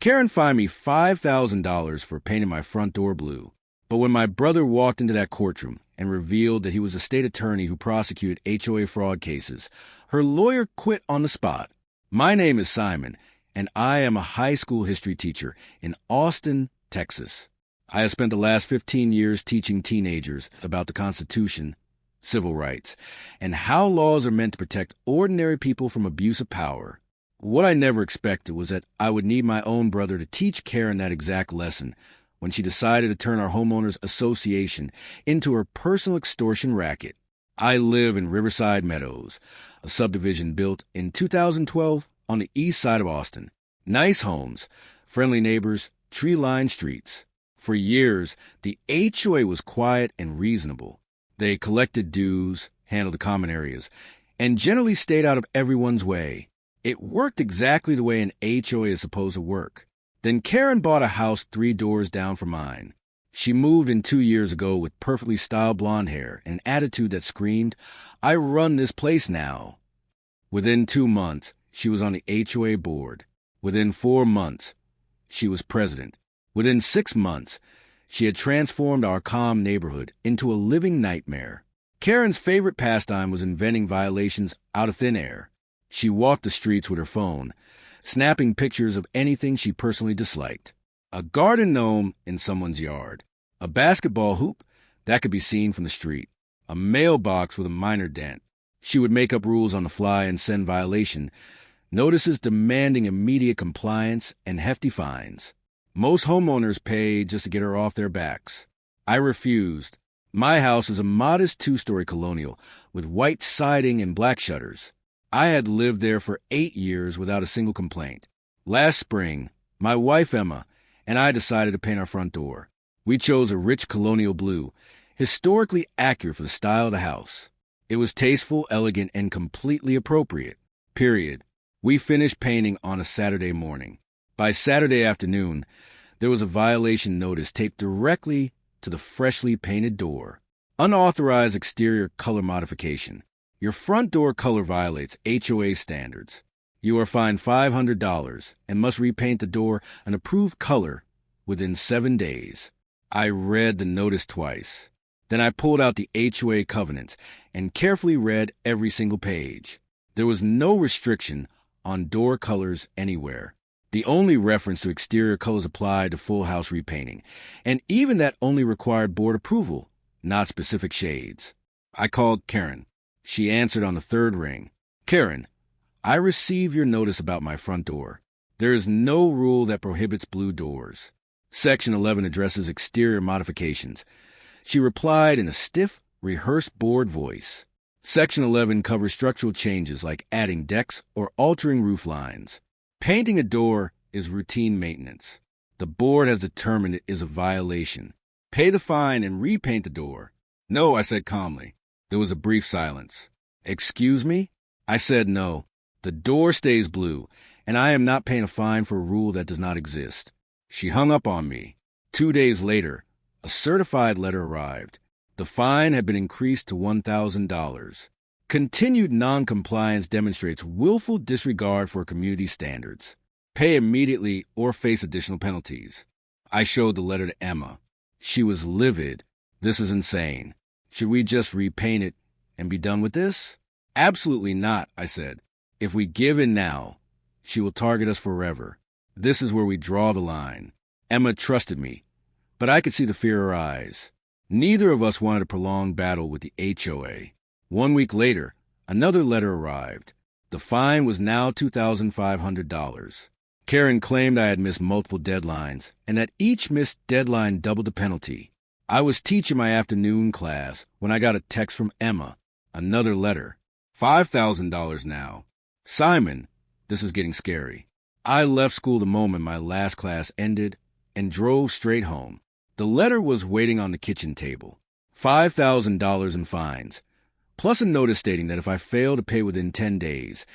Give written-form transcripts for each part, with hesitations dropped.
Karen fined me $5,000 for painting my front door blue. But when my brother walked into that courtroom and revealed that he was a state attorney who prosecuted HOA fraud cases, her lawyer quit on the spot. My name is Simon, and I am a high school history teacher in Austin, Texas. I have spent the last 15 years teaching teenagers about the Constitution, civil rights, and how laws are meant to protect ordinary people from abuse of power. What I never expected was that I would need my own brother to teach Karen that exact lesson when she decided to turn our Homeowners Association into her personal extortion racket. I live in Riverside Meadows, a subdivision built in 2012 on the east side of Austin. Nice homes, friendly neighbors, tree-lined streets. For years, the HOA was quiet and reasonable. They collected dues, handled the common areas, and generally stayed out of everyone's way. It worked exactly the way an HOA is supposed to work. Then Karen bought a house 3 doors down from mine. She moved in 2 years ago with perfectly styled blonde hair and an attitude that screamed, "I run this place now." Within 2 months, she was on the HOA board. Within 4 months, she was president. Within 6 months, she had transformed our calm neighborhood into a living nightmare. Karen's favorite pastime was inventing violations out of thin air. She walked the streets with her phone, snapping pictures of anything she personally disliked. A garden gnome in someone's yard. A basketball hoop that could be seen from the street. A mailbox with a minor dent. She would make up rules on the fly and send violation notices demanding immediate compliance and hefty fines. Most homeowners pay just to get her off their backs. I refused. My house is a modest 2-story colonial with white siding and black shutters. I had lived there for 8 years without a single complaint. Last spring, my wife Emma and I decided to paint our front door. We chose a rich colonial blue, historically accurate for the style of the house. It was tasteful, elegant, and completely appropriate. Period. We finished painting on a Saturday morning. By Saturday afternoon, there was a violation notice taped directly to the freshly painted door. Unauthorized exterior color modification. Your front door color violates HOA standards. You are fined $500 and must repaint the door an approved color within 7 days. I read the notice twice. Then I pulled out the HOA covenants and carefully read every single page. There was no restriction on door colors anywhere. The only reference to exterior colors applied to full house repainting, and even that only required board approval, not specific shades. I called Karen. She answered on the 3rd ring. "Karen, I received your notice about my front door. There is no rule that prohibits blue doors. Section 11 addresses exterior modifications." She replied in a stiff, rehearsed board voice. Section 11 covers structural changes like adding decks or altering roof lines. Painting a door is routine maintenance. The board has determined it is a violation. Pay the fine and repaint the door. "No," I said calmly. There was a brief silence. "Excuse me?" I said no. The door stays blue, and I am not paying a fine for a rule that does not exist. She hung up on me. 2 days later, a certified letter arrived. The fine had been increased to $1,000. Continued noncompliance demonstrates willful disregard for community standards. Pay immediately or face additional penalties. I showed the letter to Emma. She was livid. "This is insane. Should we just repaint it and be done with this?" "Absolutely not," I said. "If we give in now, she will target us forever. This is where we draw the line." Emma trusted me, but I could see the fear in her eyes. Neither of us wanted a prolonged battle with the HOA. 1 week later, another letter arrived. The fine was now $2,500. Karen claimed I had missed multiple deadlines, and that each missed deadline doubled the penalty. I was teaching my afternoon class when I got a text from Emma. Another letter. $5,000 now. "Simon, this is getting scary." I left school the moment my last class ended and drove straight home. The letter was waiting on the kitchen table. $5,000 in fines, plus a notice stating that if I failed to pay within 10 days,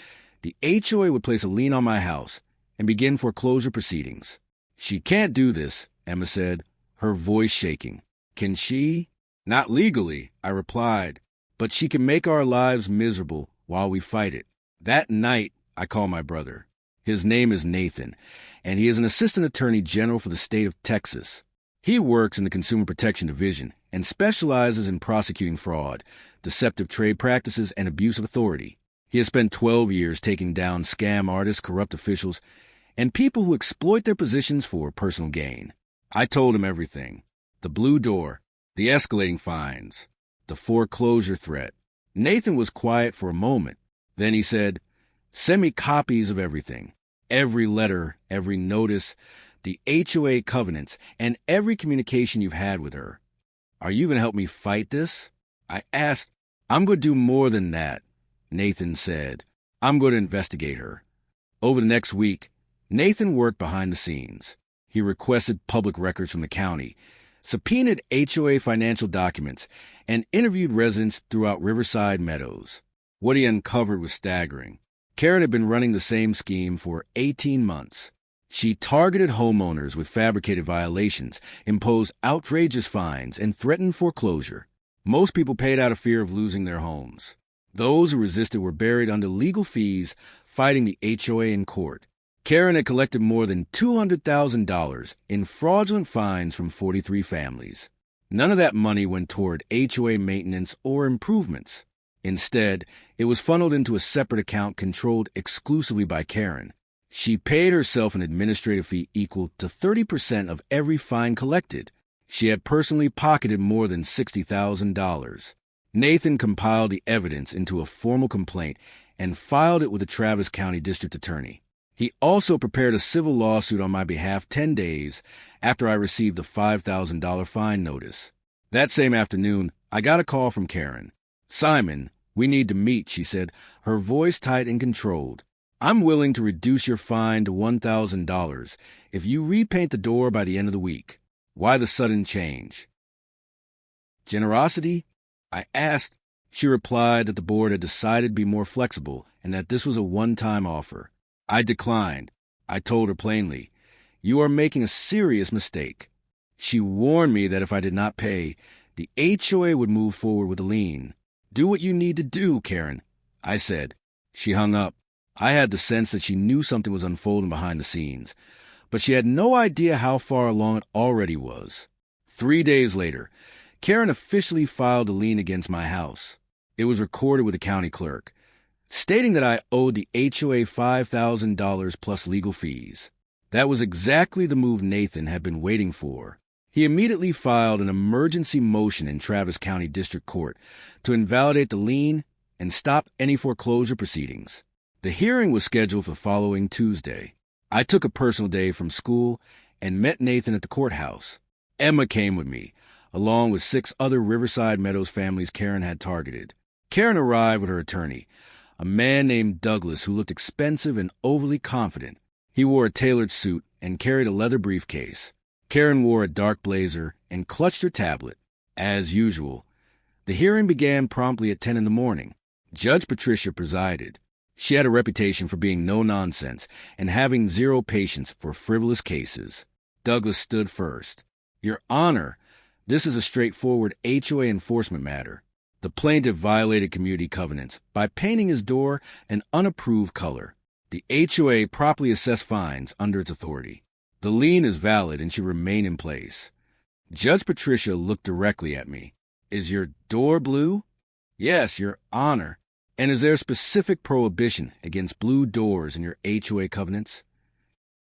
the HOA would place a lien on my house and begin foreclosure proceedings. "She can't do this," Emma said, her voice shaking. "Can she?" "Not legally," I replied, "but she can make our lives miserable while we fight it." That night, I called my brother. His name is Nathan, and he is an assistant attorney general for the state of Texas. He works in the Consumer Protection Division and specializes in prosecuting fraud, deceptive trade practices, and abuse of authority. He has spent 12 years taking down scam artists, corrupt officials, and people who exploit their positions for personal gain. I told him everything. The blue door, the escalating fines, the foreclosure threat. Nathan was quiet for a moment. Then he said, "Send me copies of everything. Every letter, every notice, the HOA covenants, and every communication you've had with her. Are you going to help me fight this?" I asked. "I'm going to do more than that," Nathan said. "I'm going to investigate her." Over the next week, Nathan worked behind the scenes. He requested public records from the county, subpoenaed HOA financial documents, and interviewed residents throughout Riverside Meadows. What he uncovered was staggering. Karen had been running the same scheme for 18 months. She targeted homeowners with fabricated violations, imposed outrageous fines, and threatened foreclosure. Most people paid out of fear of losing their homes. Those who resisted were buried under legal fees, fighting the HOA in court. Karen had collected more than $200,000 in fraudulent fines from 43 families. None of that money went toward HOA maintenance or improvements. Instead, it was funneled into a separate account controlled exclusively by Karen. She paid herself an administrative fee equal to 30% of every fine collected. She had personally pocketed more than $60,000. Nathan compiled the evidence into a formal complaint and filed it with the Travis County District Attorney. He also prepared a civil lawsuit on my behalf 10 days after I received the $5,000 fine notice. That same afternoon, I got a call from Karen. "Simon, we need to meet," she said, her voice tight and controlled. "I'm willing to reduce your fine to $1,000 if you repaint the door by the end of the week." Why the sudden change? Generosity? I asked. She replied that the board had decided to be more flexible and that this was a one-time offer. I declined. I told her plainly, "You are making a serious mistake." She warned me that if I did not pay, the HOA would move forward with a lien. "Do what you need to do, Karen," I said. She hung up. I had the sense that she knew something was unfolding behind the scenes, but she had no idea how far along it already was. 3 days later, Karen officially filed a lien against my house. It was recorded with the county clerk, stating that I owed the HOA $5,000 plus legal fees. That was exactly the move Nathan had been waiting for. He immediately filed an emergency motion in Travis County District Court to invalidate the lien and stop any foreclosure proceedings. The hearing was scheduled for the following Tuesday. I took a personal day from school and met Nathan at the courthouse. Emma came with me, along with 6 other Riverside Meadows families Karen had targeted. Karen arrived with her attorney, a man named Douglas who looked expensive and overly confident. He wore a tailored suit and carried a leather briefcase. Karen wore a dark blazer and clutched her tablet. As usual, the hearing began promptly at 10 in the morning. Judge Patricia presided. She had a reputation for being no-nonsense and having zero patience for frivolous cases. Douglas stood first. "Your Honor, this is a straightforward HOA enforcement matter. The plaintiff violated community covenants by painting his door an unapproved color. The HOA properly assessed fines under its authority. The lien is valid and should remain in place." Judge Patricia looked directly at me. "Is your door blue?" "Yes, Your Honor." "And is there a specific prohibition against blue doors in your HOA covenants?"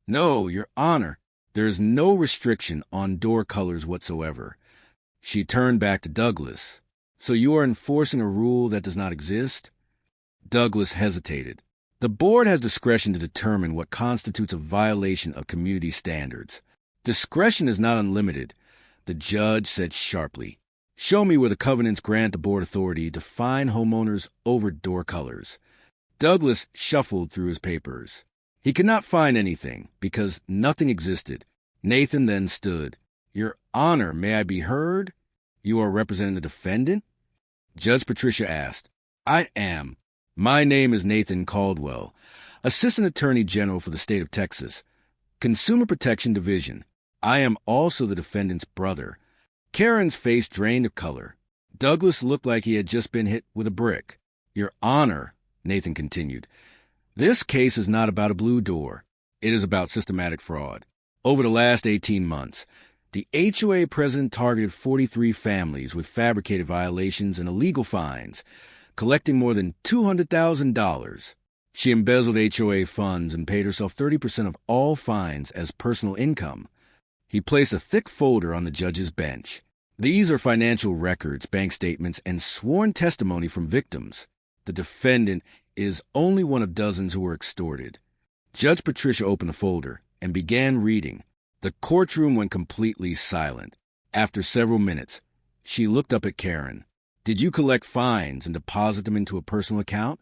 "No, Your Honor. There is no restriction on door colors whatsoever." She turned back to Douglas. "So you are enforcing a rule that does not exist?" Douglas hesitated. "The board has discretion to determine what constitutes a violation of community standards. Discretion is not unlimited," the judge said sharply. "Show me where the covenants grant the board authority to fine homeowners over door colors." Douglas shuffled through his papers. He could not find anything because nothing existed. Nathan then stood. "Your Honor, may I be heard? You are representing the defendant?" Judge Patricia asked. "I am. My name is Nathan Caldwell, Assistant Attorney General for the state of Texas, Consumer Protection Division. I am also the defendant's brother." Karen's face drained of color. Douglas looked like he had just been hit with a brick. "Your Honor," Nathan continued, This case is not about a blue door. It is about systematic fraud. Over the last 18 months, the HOA president targeted 43 families with fabricated violations and illegal fines, collecting more than $200,000. She embezzled HOA funds and paid herself 30% of all fines as personal income. He placed a thick folder on the judge's bench. These are financial records, bank statements, and sworn testimony from victims. The defendant is only one of dozens who were extorted. Judge Patricia opened the folder and began reading. The courtroom went completely silent. After several minutes, she looked up at Karen. "Did you collect fines and deposit them into a personal account?"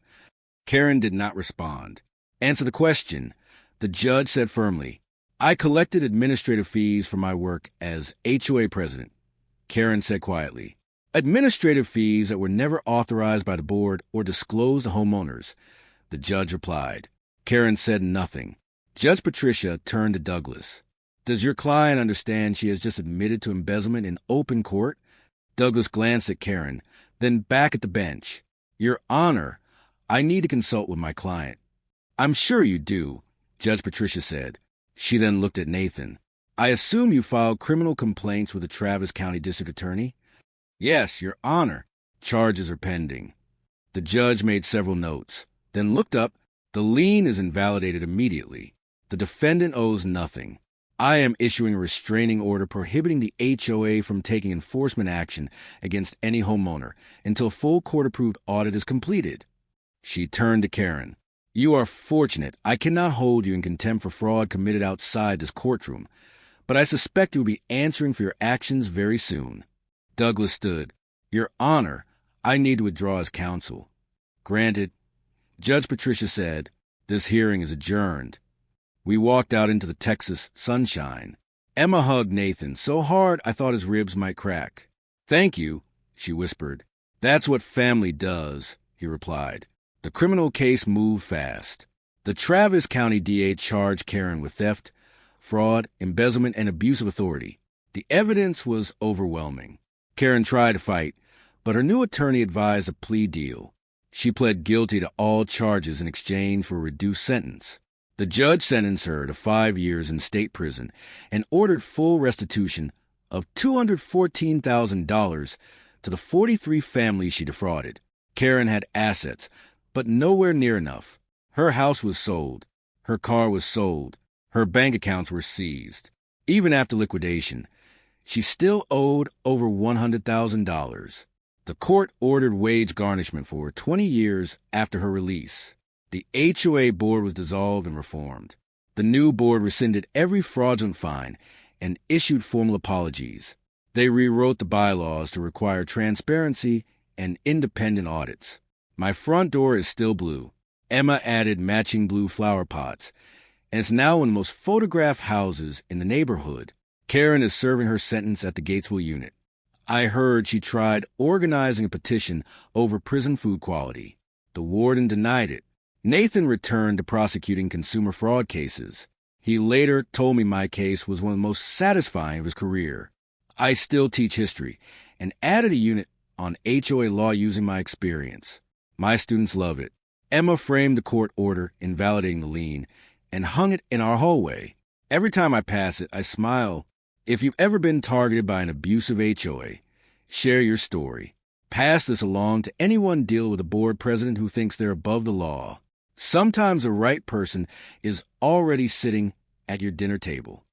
Karen did not respond. "Answer the question." The judge said firmly, "I collected administrative fees for my work as HOA president." Karen said quietly, "Administrative fees that were never authorized by the board or disclosed to homeowners." The judge replied. Karen said nothing. Judge Patricia turned to Douglas. "Does your client understand she has just admitted to embezzlement in open court?" Douglas glanced at Karen, then back at the bench. "Your Honor, I need to consult with my client." "I'm sure you do," Judge Patricia said. She then looked at Nathan. "I assume you filed criminal complaints with the Travis County District Attorney?" "Yes, Your Honor. Charges are pending." The judge made several notes, then looked up. "The lien is invalidated immediately. The defendant owes nothing. I am issuing a restraining order prohibiting the HOA from taking enforcement action against any homeowner until full court-approved audit is completed." She turned to Karen. "You are fortunate. I cannot hold you in contempt for fraud committed outside this courtroom, but I suspect you will be answering for your actions very soon." Douglas stood. "Your Honor, I need to withdraw as counsel." "Granted." Judge Patricia said, "This hearing is adjourned." We walked out into the Texas sunshine. Emma hugged Nathan so hard I thought his ribs might crack. "Thank you," she whispered. "That's what family does," he replied. The criminal case moved fast. The Travis County DA charged Karen with theft, fraud, embezzlement, and abuse of authority. The evidence was overwhelming. Karen tried to fight, but her new attorney advised a plea deal. She pled guilty to all charges in exchange for a reduced sentence. The judge sentenced her to 5 years in state prison and ordered full restitution of $214,000 to the 43 families she defrauded. Karen had assets, but nowhere near enough. Her house was sold. Her car was sold. Her bank accounts were seized. Even after liquidation, she still owed over $100,000. The court ordered wage garnishment for her 20 years after her release. The HOA board was dissolved and reformed. The new board rescinded every fraudulent fine and issued formal apologies. They rewrote the bylaws to require transparency and independent audits. My front door is still blue. Emma added matching blue flower pots, and it's now one of the most photographed houses in the neighborhood. Karen is serving her sentence at the Gatesville unit. I heard she tried organizing a petition over prison food quality. The warden denied it. Nathan returned to prosecuting consumer fraud cases. He later told me my case was one of the most satisfying of his career. I still teach history and added a unit on HOA law using my experience. My students love it. Emma framed the court order invalidating the lien and hung it in our hallway. Every time I pass it, I smile. If you've ever been targeted by an abusive HOA, share your story. Pass this along to anyone dealing with a board president who thinks they're above the law. Sometimes the right person is already sitting at your dinner table.